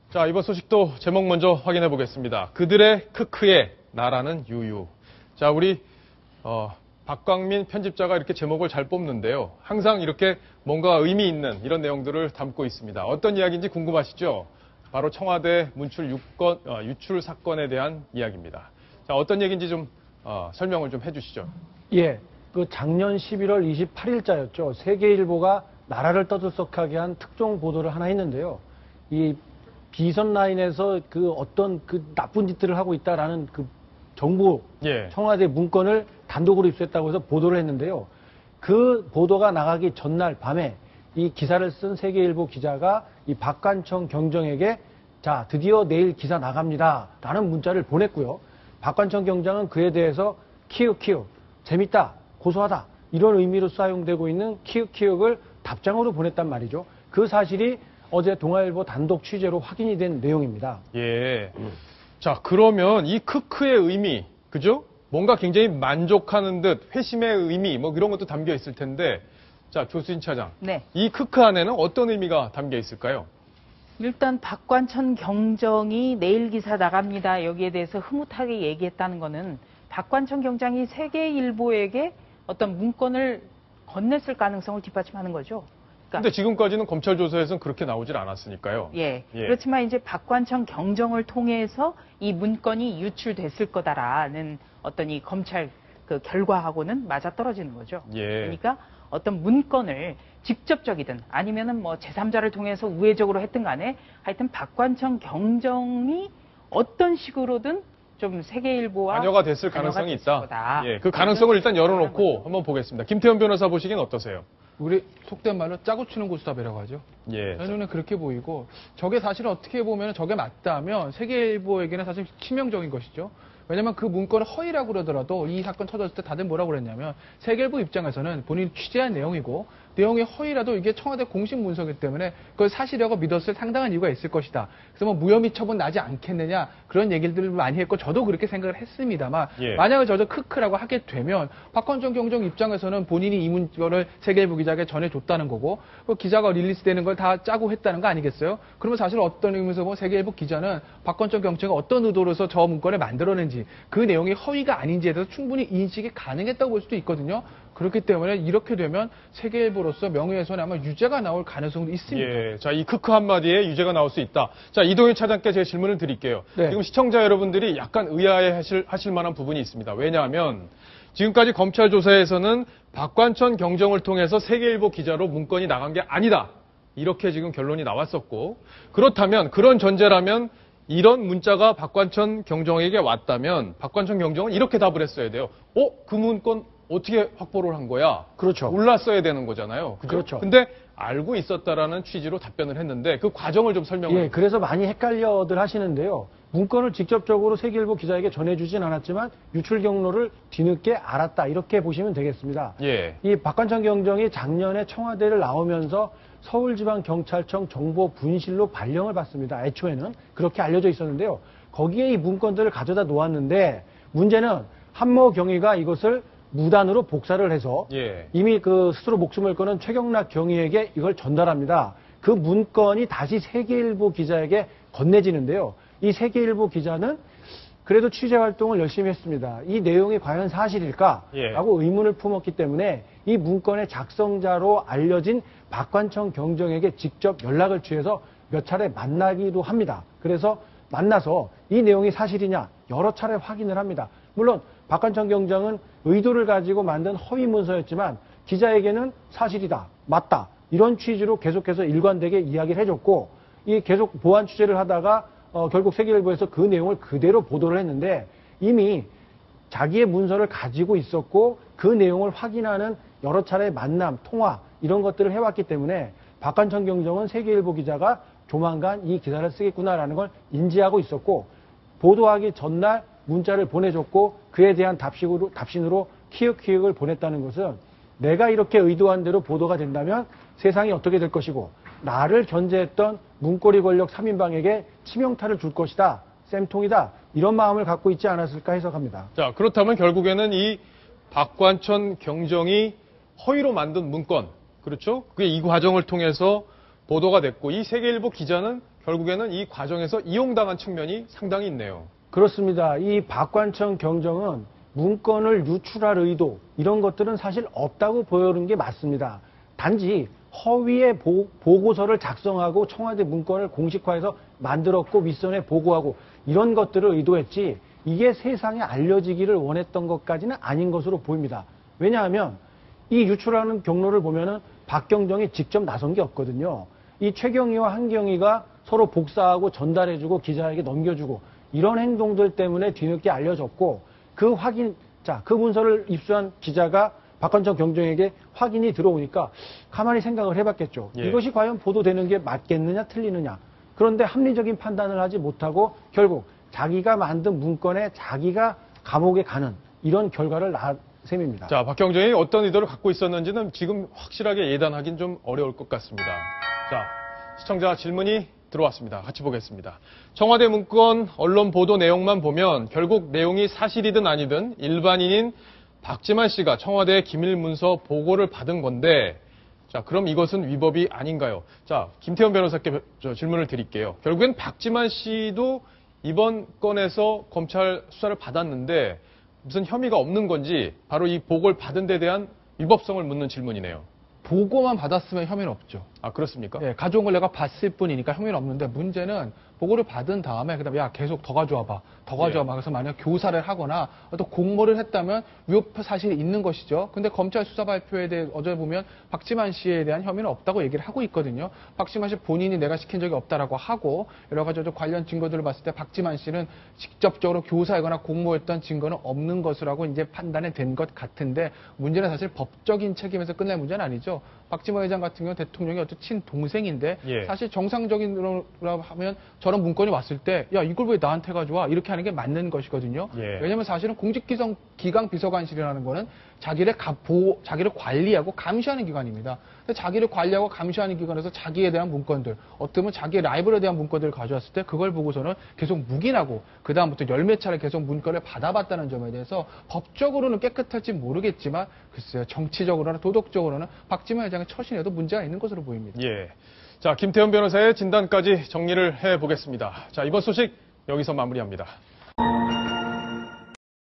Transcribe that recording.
자, 이번 소식도 제목 먼저 확인해 보겠습니다. 그들의 크크의 나라는 유유. 자, 우리 박광민 편집자가 이렇게 제목을 잘 뽑는데요. 항상 이렇게 뭔가 의미 있는 이런 내용들을 담고 있습니다. 어떤 이야기인지 궁금하시죠? 바로 청와대 유출 사건에 대한 이야기입니다. 자, 어떤 얘기인지 좀 설명을 좀 해주시죠. 예, 그 작년 11월 28일자였죠. 세계일보가 나라를 떠들썩하게 한 특종 보도를 하나 했는데요. 이 비선 라인에서 그 어떤 그 나쁜 짓들을 하고 있다라는 그 정보, 청와대 문건을 단독으로 입수했다고 해서 보도를 했는데요. 그 보도가 나가기 전날 밤에 이 기사를 쓴 세계일보 기자가 이 박관청 경정에게 자, 드디어 내일 기사 나갑니다. 라는 문자를 보냈고요. 박관청 경장은 그에 대해서 키읔키읔, 재밌다, 고소하다, 이런 의미로 사용되고 있는 키읔키읔을 답장으로 보냈단 말이죠. 그 사실이 어제 동아일보 단독 취재로 확인이 된 내용입니다. 예. 자, 그러면 이 크크의 의미, 그죠? 뭔가 굉장히 만족하는 듯 회심의 의미, 뭐 이런 것도 담겨 있을 텐데, 자, 조수진 차장. 네. 이 크크 안에는 어떤 의미가 담겨 있을까요? 일단 박관천 경정이 내일 기사 나갑니다. 여기에 대해서 흐뭇하게 얘기했다는 거는 박관천 경장이 세계일보에게 어떤 문건을 건넸을 가능성을 뒷받침하는 거죠. 근데 지금까지는 검찰 조사에서는 그렇게 나오질 않았으니까요. 예. 그렇지만 이제 박관청 경정을 통해서 이 문건이 유출됐을 거다라는 어떤 이 검찰 그 결과하고는 맞아떨어지는 거죠. 그러니까 어떤 문건을 직접적이든 아니면은 뭐 제3자를 통해서 우회적으로 했든 간에 하여튼 박관청 경정이 어떤 식으로든 좀 세계일보와 관여가 됐을 가능성이 있다. 그 가능성을 일단 열어놓고 한번 보겠습니다. 김태현 변호사 보시기엔 어떠세요? 우리 속된 말로 짜고 치는 고스톱이라고 하죠. 제 눈에 그렇게 보이고 저게 사실 어떻게 보면 저게 맞다면 세계일보에게는 사실 치명적인 것이죠. 왜냐면 그 문건을 허위라고 그러더라도 이 사건 터졌을 때 다들 뭐라고 그랬냐면 세계일보 입장에서는 본인이 취재한 내용이고 내용이 허위라도 이게 청와대 공식 문서이기 때문에 그걸 사실이라고 믿었을 상당한 이유가 있을 것이다. 그래서 뭐 무혐의 처분 나지 않겠느냐 그런 얘기들을 많이 했고 저도 그렇게 생각을 했습니다만 만약에 저저 크크라고 하게 되면 박관청 경정 입장에서는 본인이 이 문건을 세계일보 기자에게 전해줬다는 거고 그 기자가 릴리스되는 걸 다 짜고 했다는 거 아니겠어요? 그러면 사실 어떤 의미에서 보면 세계일보 기자는 박관청 경정이 어떤 의도로서 저 문건을 만들어낸지 그 내용이 허위가 아닌지에 대해서 충분히 인식이 가능했다고 볼 수도 있거든요. 그렇기 때문에 이렇게 되면 세계일보로서 명예훼손에 아마 유죄가 나올 가능성도 있습니다. 자, 이 크크 한마디에 유죄가 나올 수 있다. 자, 이동일 차장께 제가 질문을 드릴게요. 지금 시청자 여러분들이 약간 의아해 하실 만한 부분이 있습니다. 왜냐하면 지금까지 검찰 조사에서는 박관천 경정을 통해서 세계일보 기자로 문건이 나간 게 아니다. 이렇게 지금 결론이 나왔었고 그렇다면 그런 전제라면 이런 문자가 박관천 경정에게 왔다면 박관천 경정은 이렇게 답을 했어야 돼요. 그 문건 어떻게 확보를 한 거야? 그렇죠. 몰랐어야 되는 거잖아요. 그죠? 그렇죠. 근데 알고 있었다라는 취지로 답변을 했는데 그 과정을 좀 설명을 그래서 많이 헷갈려들 하시는데요. 문건을 직접적으로 세계일보 기자에게 전해주진 않았지만 유출 경로를 뒤늦게 알았다. 이렇게 보시면 되겠습니다. 이 박관청 경정이 작년에 청와대를 나오면서 서울지방경찰청 정보 분실로 발령을 받습니다. 애초에는 그렇게 알려져 있었는데요. 거기에 이 문건들을 가져다 놓았는데 문제는 한모 경위가 이것을 무단으로 복사를 해서 이미 그 스스로 목숨을 거는 최경락 경위에게 이걸 전달합니다. 그 문건이 다시 세계일보 기자에게 건네지는데요. 이 세계일보 기자는 그래도 취재 활동을 열심히 했습니다. 이 내용이 과연 사실일까? 라고 의문을 품었기 때문에 이 문건의 작성자로 알려진 박관청 경정에게 직접 연락을 취해서 몇 차례 만나기도 합니다. 그래서 만나서 이 내용이 사실이냐 여러 차례 확인을 합니다. 물론 박관청 경정은 의도를 가지고 만든 허위 문서였지만 기자에게는 사실이다, 맞다 이런 취지로 계속해서 일관되게 이야기를 해줬고 이 계속 보완 취재를 하다가 결국 세계일보에서 그 내용을 그대로 보도를 했는데 이미 자기의 문서를 가지고 있었고 그 내용을 확인하는 여러 차례 만남, 통화 이런 것들을 해왔기 때문에 박관청 경정은 세계일보 기자가 조만간 이 기사를 쓰겠구나라는 걸 인지하고 있었고 보도하기 전날 문자를 보내줬고 그에 대한 답신으로 키읔키읔을 보냈다는 것은 내가 이렇게 의도한 대로 보도가 된다면 세상이 어떻게 될 것이고 나를 견제했던 문고리 권력 3인방에게 치명타를 줄 것이다. 쌤통이다. 이런 마음을 갖고 있지 않았을까 해석합니다. 자, 그렇다면 결국에는 이 박관천 경정이 허위로 만든 문건, 그렇죠? 그게 이 과정을 통해서 보도가 됐고 이 세계일보 기자는 결국에는 이 과정에서 이용당한 측면이 상당히 있네요. 그렇습니다. 이 박관청 경정은 문건을 유출할 의도 이런 것들은 사실 없다고 보여는 게 맞습니다. 단지 허위의 보고서를 작성하고 청와대 문건을 공식화해서 만들었고 윗선에 보고하고 이런 것들을 의도했지 이게 세상에 알려지기를 원했던 것까지는 아닌 것으로 보입니다. 왜냐하면 이 유출하는 경로를 보면은 박경정이 직접 나선 게 없거든요. 이 최경희와 한경희가 서로 복사하고 전달해주고 기자에게 넘겨주고 이런 행동들 때문에 뒤늦게 알려졌고 그 문서를 입수한 기자가 박관청 경정에게 확인이 들어오니까 가만히 생각을 해봤겠죠. 예. 이것이 과연 보도되는 게 맞겠느냐 틀리느냐. 그런데 합리적인 판단을 하지 못하고 결국 자기가 만든 문건에 자기가 감옥에 가는 이런 결과를 낳은 셈입니다. 자, 박경정이 어떤 의도를 갖고 있었는지는 지금 확실하게 예단하기는 좀 어려울 것 같습니다. 자, 시청자 질문이 들어왔습니다. 같이 보겠습니다. 청와대 문건 언론 보도 내용만 보면 결국 내용이 사실이든 아니든 일반인인 박지만 씨가 청와대 기밀 문서 보고를 받은 건데, 자, 그럼 이것은 위법이 아닌가요? 자, 김태현 변호사께 질문을 드릴게요. 결국엔 박지만 씨도 이번 건에서 검찰 수사를 받았는데 무슨 혐의가 없는 건지 바로 이 보고를 받은 데 대한 위법성을 묻는 질문이네요. 보고만 받았으면 혐의는 없죠. 아, 그렇습니까? 예, 가져온 걸 내가 봤을 뿐이니까 혐의는 없는데 문제는 보고를 받은 다음에 그다음에 야 계속 더 가져와봐. 그래서 만약 교사를 하거나 또 공모를 했다면 위법 사실이 있는 것이죠. 근데 검찰 수사 발표에 대해 어제 보면 박지만 씨에 대한 혐의는 없다고 얘기를 하고 있거든요. 박지만 씨 본인이 내가 시킨 적이 없다라고 하고 여러 가지 관련 증거들을 봤을 때 박지만 씨는 직접적으로 교사하거나 공모했던 증거는 없는 것이라고 이제 판단이 된 것 같은데 문제는 사실 법적인 책임에서 끝날 문제는 아니죠. 박지만 회장 같은 경우는 대통령이 어떤 친동생인데 사실 정상적인으로 하면 저런 문건이 왔을 때 야 이걸 왜 나한테 가져와 이렇게 하는 게 맞는 것이거든요. 왜냐하면 사실은 공직기강 비서관실이라는 거는 자기를 관리하고 감시하는 기관입니다. 자기를 관리하고 감시하는 기관에서 자기에 대한 문건들, 어떻게 보면 자기의 라이벌에 대한 문건들을 가져왔을 때 그걸 보고서는 계속 묵인하고 그 다음부터 열몇 차례 계속 문건을 받아봤다는 점에 대해서 법적으로는 깨끗할지 모르겠지만 글쎄요 정치적으로나 도덕적으로는 박지만 회장의 처신에도 문제가 있는 것으로 보입니다. 예. 자, 김태현 변호사의 진단까지 정리를 해보겠습니다. 자, 이번 소식 여기서 마무리합니다.